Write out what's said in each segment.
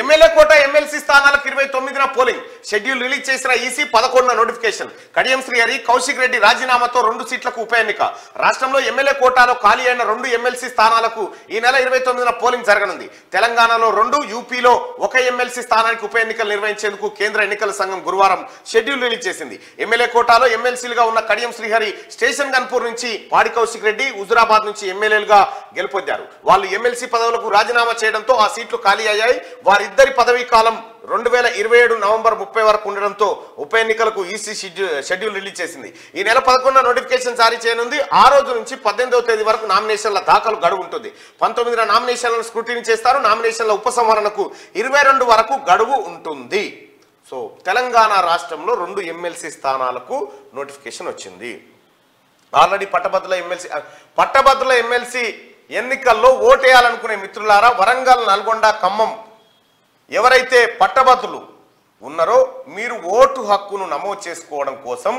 MLA కోట MLC స్థానాలకు 29న polling schedule release చేసిన EC 11న notification. Kadiyam Srihari, Kaushik Reddy రాజీనామాతో 2 సీట్లకు ఉప ఎన్నిక. రాష్ట్రంలో ఎమ్మెల్యే కోటాలో ఖాళీ అయిన 2 ఎమ్మెల్సీ స్థానాలకు ఈ నెల 29న పోలింగ్ జరగనుంది. తెలంగాణలో 2, యూపీలో 1 ఎమ్మెల్సీ స్థానానికి ఉప ఎన్నికలు నిర్వహించేందుకు కేంద్ర ఎన్నికల సంఘం గురువారం షెడ్యూల్ రిలీజ్ చేసింది. ఎమ్మెల్యే కోటాలో ఎమ్మెల్సీలుగా ఉన్న కడియం శ్రీహరి స్టేషన్ గన్పూర్ నుంచి, పాడి కౌశిక్ రెడ్డి హుజురాబాద్ నుంచి ఎమ్మెల్యేలుగా గెలుపొందారు. వాళ్ళు ఎమ్మెల్సీ పదవులకు రాజీనామా చేయడంతో ఆ సీట్లు ఖాళీ అయ్యాయి. వారిద్దరి పదవీ కాలం 2027 నవంబర్ 30 వరకు ఉండడంతో ఉప ఎన్నికలకు ఈసీ షెడ్యూల్ రిలీజ్ చేసింది. ఈ నెల 11న నోటిఫికేషన్ జారీ చేయనుంది. ఆ రోజు నుంచి 18వ తేదీ వరకు నామినేషన్ల దాఖలు గడువు ఉంటుంది. 19న నామినేషన్లను స్క్రూటినీ చేస్తారు. నామినేషన్ల ఉపసంహరణకు 22 వరకు గడువు ఉంటుంది. సో తెలంగాణ రాష్ట్రంలో 2 ఎమ్మెల్సీ స్థానాలకు నోటిఫికేషన్ వచ్చింది. ఆల్రెడీ పట్టభద్రుల ఎమ్మెల్సీ ఎన్నికల్లో ఓటేయాలనుకునే మిత్రులారా, వరంగల్, నల్గొండ, ఖమ్మం ఎవరైతే పట్టభద్రులు ఉన్నారో మీరు ఓటు హక్కును నమోదు చేసుకోవడం కోసం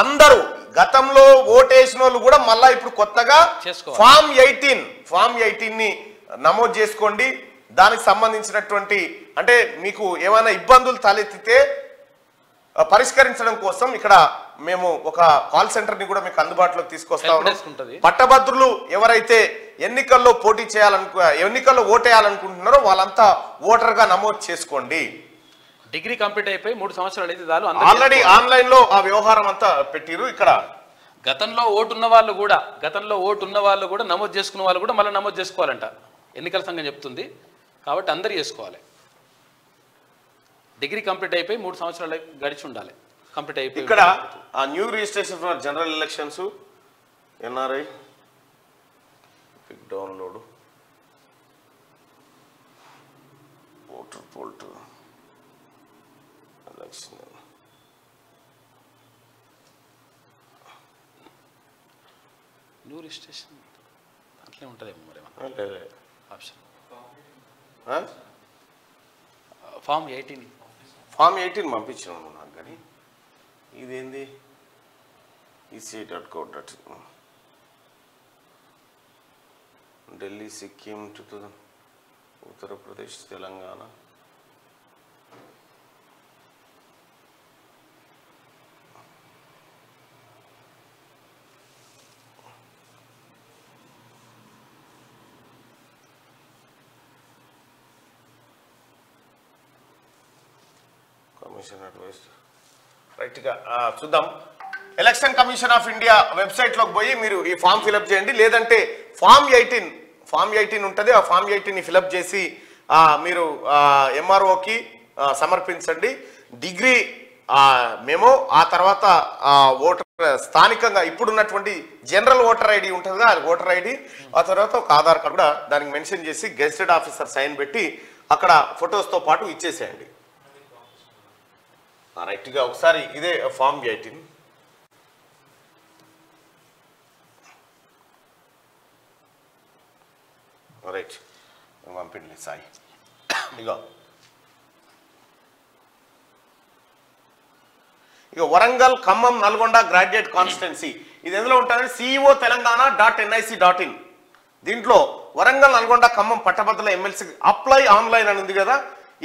అందరూ గతంలో ఓటేసిన వాళ్ళు కూడా మళ్ళా ఇప్పుడు కొత్తగా ఫామ్ 18ని నమోదు చేసుకోండి. దానికి సంబంధించినటువంటి అంటే మీకు ఏమైనా ఇబ్బందులు తలెత్తితే పరిష్కరించడం కోసం ఇక్కడ మేము ఒక కాల్ సెంటర్ ని కూడా మీకు అందుబాటులోకి తీసుకొస్తా ఉన్నాం. పట్టభద్రులు ఎవరైతే ఎన్నికల్లో ఎన్నికల్లో ఓటేయాలనుకుంటున్నారో వాళ్ళంతా ఓటర్ గా నమోదు చేసుకోండి. డిగ్రీ కంప్లీట్ అయిపోయి 3 సంవత్సరాలు అయితే చాలు. ఆల్రెడీ ఆన్లైన్ లో ఆ వ్యవహారం అంతా పెట్టిరు. ఇక్కడ గతంలో ఓటు ఉన్న వాళ్ళు కూడా నమోదు చేసుకున్న వాళ్ళు కూడా మళ్ళీ నమోదు చేసుకోవాలంట ఎన్నికల సంఘం చెప్తుంది. కాబట్టి అందరు చేసుకోవాలి. డిగ్రీ కంప్లీట్ అయిపోయి 3 సంవత్సరాలు గడిచి ఉండాలి. కంప్లీట్ అయిపోయి ఇక్కడ ఆ new registration for general elections NRI pic download voter portal election new registration అట్లే ఉంటుందేమో మరి ఆప్షన్ ఫామ్ 18 పంపించినాము నాకు. కానీ ఇదేంది EC.co.in Delhi, Sikkim 2000, Uttar Pradesh, Telangana. Commission advice రైట్గా చూద్దాం. ఎలక్షన్ కమిషన్ ఆఫ్ ఇండియా వెబ్సైట్లోకి పోయి మీరు ఈ ఫామ్ ఫిలప్ చేయండి. లేదంటే ఫామ్ 18 ఉంటుంది. ఆ ఫామ్ 18ని ఫిలప్ చేసి మీరు MROకి సమర్పించండి. డిగ్రీ మేము ఆ తర్వాత ఓటర్ స్థానికంగా ఇప్పుడున్నటువంటి జనరల్ ఓటర్ ఐడి ఉంటుంది కదా, అది ఓటర్ ఐడి. ఆ తర్వాత ఒక ఆధార్ కార్డు కూడా దానికి మెన్షన్ చేసి గెజిటెడ్ ఆఫీసర్ సైన్ పెట్టి అక్కడ ఫొటోస్తో పాటు ఇచ్చేసేయండి. రైట్గా ఒకసారి ఇదే ఫామ్ 18 రైట్ పంపిండి సాయి. ఇక వరంగల్, ఖమ్మం, నల్గొండ గ్రాడ్యుయేట్ కాన్స్టిట్యున్సీ ఇది ఎందులో ఉంటుందంటే CEO telangaana.nic.in. దీంట్లో వరంగల్, నల్గొండ, ఖమ్మం పట్టభద్రుల ఎమ్మెల్సీ అప్లై ఆన్లైన్ అని ఉంది కదా,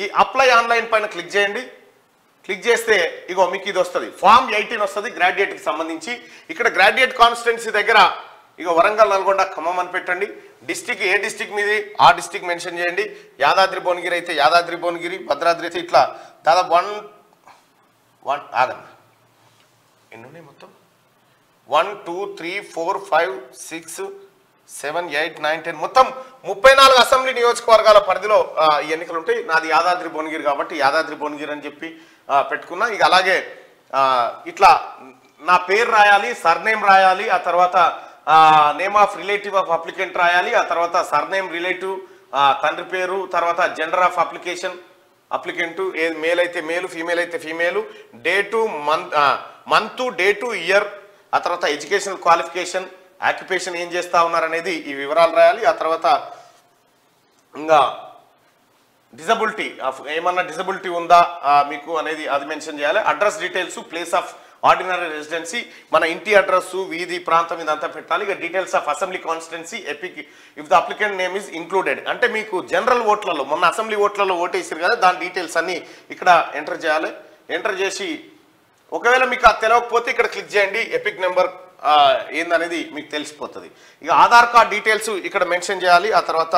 ఈ అప్లై ఆన్లైన్ పైన క్లిక్ చేయండి. క్లిక్ చేస్తే ఇగో మీకు ఇది వస్తుంది, ఫామ్ 18 వస్తుంది గ్రాడ్యుయేట్కి సంబంధించి. ఇక్కడ గ్రాడ్యుయేట్ కాన్స్టిట్యున్సీ దగ్గర ఇక వరంగల్, నల్గొండ, ఖమ్మం అని పెట్టండి. డిస్టిక్ ఏ డిస్టిక్ మీది ఆ డిస్టిక్ మెన్షన్ చేయండి. యాదాద్రి భువనగిరి అయితే యాదాద్రి భువనగిరి, భద్రాద్రి అయితే ఇట్లా దాదాపు 1 ఆగండి ఎన్ని ఉన్నాయి మొత్తం 1 2 3 4 5 6 7 8 9 10 మొత్తం 34 అసెంబ్లీ నియోజకవర్గాల పరిధిలో ఈ ఎన్నికలు ఉంటాయి. నాది యాదాద్రి భువనగిరి కాబట్టి యాదాద్రి భువనగిరి అని చెప్పి పెట్టుకున్నా. ఇక అలాగే ఇట్లా నా పేరు రాయాలి, సర్నేమ్ రాయాలి, ఆ తర్వాత name of relative of applicant రాయాలి, ఆ తర్వాత సర్నేమ్ రిలేటివ్, తండ్రి పేరు, తర్వాత జెండర్ ఆఫ్ అప్లికెంటు మేల్ అయితే మేలు, ఫీమేల్ అయితే female, date month date year, ఆ తర్వాత ఎడ్యుకేషనల్ క్వాలిఫికేషన్, ఆక్యుపేషన్ ఏం చేస్తా ఉన్నారనేది ఈ వివరాలు రాయాలి. ఆ తర్వాత ఇంకా డిజబిలిటీ ఏమన్నా డిజబిలిటీ ఉందా మీకు అనేది అది మెన్షన్ చేయాలి. Address details, place of ordinary residency, మన ఇంటి అడ్రస్, వీధి, ప్రాంతం ఇదంతా పెట్టాలి. ఇక details of assembly constituency epic if the applicant name is included. అంటే మీకు జనరల్ ఓట్లలో మొన్న అసెంబ్లీ ఓట్లలో ఓటేసారు కదా, దాని డీటెయిల్స్ అన్ని ఇక్కడ ఎంటర్ చేయాలి. ఎంటర్ చేసి ఒకవేళ మీకు అది తెలియకపోతే ఇక్కడ క్లిక్ చేయండి, ఎపిక్ నెంబర్ ఏందనేది మీకు తెలిసిపోతుంది. ఇక ఆధార్ కార్డ్ డీటెయిల్స్ ఇక్కడ మెన్షన్ చేయాలి. ఆ తర్వాత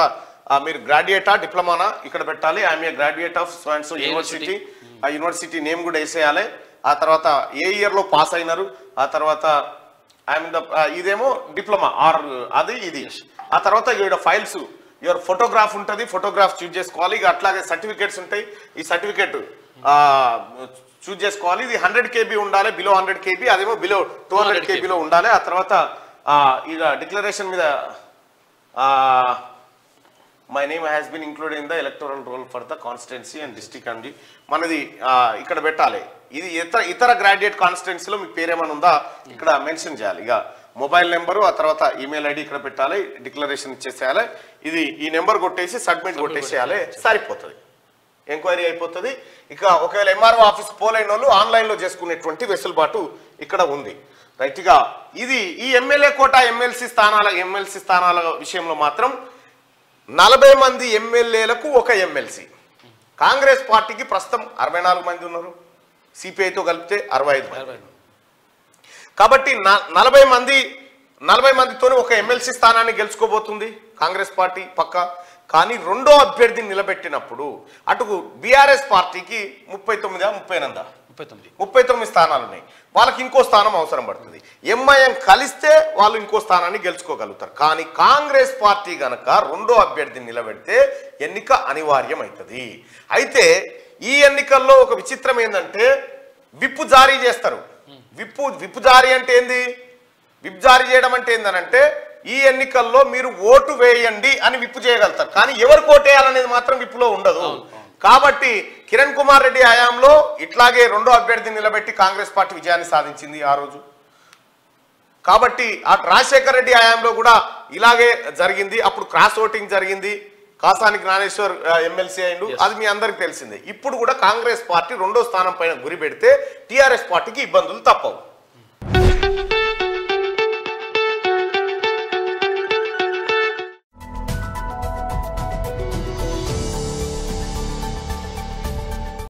మీరు గ్రాడ్యుయేటా డిప్లొమానా ఇక్కడ పెట్టాలి. I'm a graduate of so and so university, ఆ యూనివర్సిటీ నేమ్ కూడా వేసేయాలి. ఆ తర్వాత ఏ ఇయర్లో పాస్ అయినారు, ఆ తర్వాత ఐఎమ్ ద ఇదేమో డిప్లొమా ఆర్ అది ఇది. ఆ తర్వాత ఇక్కడ ఫైల్స్ యువర్ ఫోటోగ్రాఫ్ ఉంటుంది, ఫోటోగ్రాఫ్ చూజ్ చేసుకోవాలి. ఇక అట్లాగే సర్టిఫికేట్స్ ఉంటాయి, ఈ సర్టిఫికేట్ చూజ్ చేసుకోవాలి. ఇది 100 KB ఉండాలి, బిలో 100 KB, అదేమో బిలో 200 KBలో ఉండాలి. ఆ తర్వాత ఇక డిక్లరేషన్ మీద my name has been included in the electoral roll for the constituency and district అండి మనది ఇక్కడ పెట్టాలి. ఇది ఇతర గ్రాడ్యుయేట్ కాన్స్టిట్యున్సీలో మీ పేరేమైనా ఉందా ఇక్కడ మెన్షన్ చేయాలి. ఇక మొబైల్ నెంబరు, ఆ తర్వాత ఈమెయిల్ ఐడి ఇక్కడ పెట్టాలి, డిక్లరేషన్ ఇచ్చేసేయాలి. ఇది ఈ నెంబర్ కొట్టేసి సబ్మిట్ కొట్టేసేయాలి, సరిపోతుంది, ఎంక్వైరీ అయిపోతుంది. ఇక ఒకవేళ ఎంఆర్ఓ ఆఫీస్ పోలైన వాళ్ళు ఆన్లైన్లో చేసుకునేటువంటి వెసులుబాటు ఇక్కడ ఉంది. రైట్గా ఇది ఈ ఎమ్మెల్యే కోటా ఎమ్మెల్సీ స్థానాల విషయంలో మాత్రం 40 మంది ఎమ్మెల్యేలకు ఒక ఎమ్మెల్సీ. కాంగ్రెస్ పార్టీకి ప్రస్తుతం 64 మంది ఉన్నారు, సిపిఐతో కలిపితే 65 మంది. కాబట్టి 40 మందితోనే ఒక ఎమ్మెల్సీ స్థానాన్ని గెలుచుకోబోతుంది కాంగ్రెస్ పార్టీ పక్క. కానీ రెండో అభ్యర్థిని నిలబెట్టినప్పుడు అటు బీఆర్ఎస్ పార్టీకి 39 స్థానాలు ఉన్నాయి, వాళ్ళకి ఇంకో స్థానం అవసరం పడుతుంది. ఎంఐఎం కలిస్తే వాళ్ళు ఇంకో స్థానాన్ని గెలుచుకోగలుగుతారు. కానీ కాంగ్రెస్ పార్టీ గనక రెండో అభ్యర్థిని నిలబెడితే ఎన్నిక అనివార్యం అవుతుంది. అయితే ఈ ఎన్నికల్లో ఒక విచిత్రం ఏంటంటే విప్పు జారీ చేస్తారు. విప్పు జారీ అంటే ఏంది? విప్ జారీ చేయడం అంటే ఏందనంటే ఈ ఎన్నికల్లో మీరు ఓటు వేయండి అని విప్పు చేయగలుగుతారు, కానీ ఎవరికి ఓటు వేయాలనేది మాత్రం విప్పులో ఉండదు. కాబట్టి కిరణ్ కుమార్ రెడ్డి హయాంలో ఇట్లాగే రెండో అభ్యర్థిని నిలబెట్టి కాంగ్రెస్ పార్టీ విజయాన్ని సాధించింది ఆ రోజు. కాబట్టి ఆ రాజశేఖర్ రెడ్డి హయాంలో కూడా ఇలాగే జరిగింది. అప్పుడు క్రాస్ ఓటింగ్ జరిగింది, కాసాని జ్ఞానేశ్వర్ ఎమ్మెల్సీ అయిండు, అది మీ అందరికి తెలిసిందే. ఇప్పుడు కూడా కాంగ్రెస్ పార్టీ రెండో స్థానం పైన గురి పెడితే టీఆర్ఎస్ పార్టీకి ఇబ్బందులు తప్పవు.